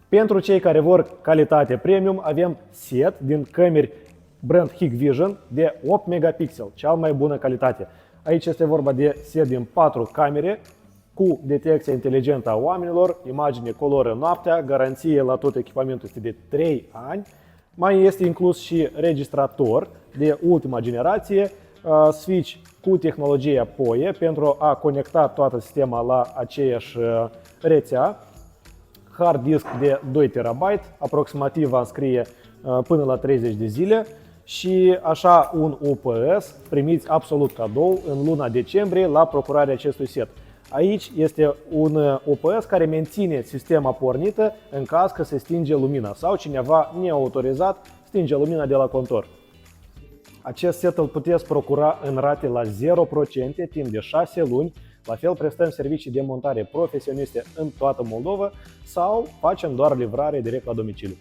Pentru cei care vor calitate premium, avem set din camere brand Hikvision de 8 megapixel, cea mai bună calitate. Aici este vorba de set din 4 camere cu detecția inteligentă a oamenilor, imagine coloră noaptea, garanție la tot echipamentul este de 3 ani. Mai este inclus și registrator de ultima generație, switch cu tehnologia PoE pentru a conecta toată sistema la aceeași rețea, hard disk de 2 TB, aproximativ va înscrie până la 30 de zile și așa un UPS primiți absolut cadou în luna decembrie la procurarea acestui set. Aici este un UPS care menține sistema pornită în caz că se stinge lumina sau cineva neautorizat stinge lumina de la contor. Acest set îl puteți procura în rate la 0% timp de 6 luni. La fel prestăm servicii de montare profesioniste în toată Moldova sau facem doar livrare direct la domiciliu.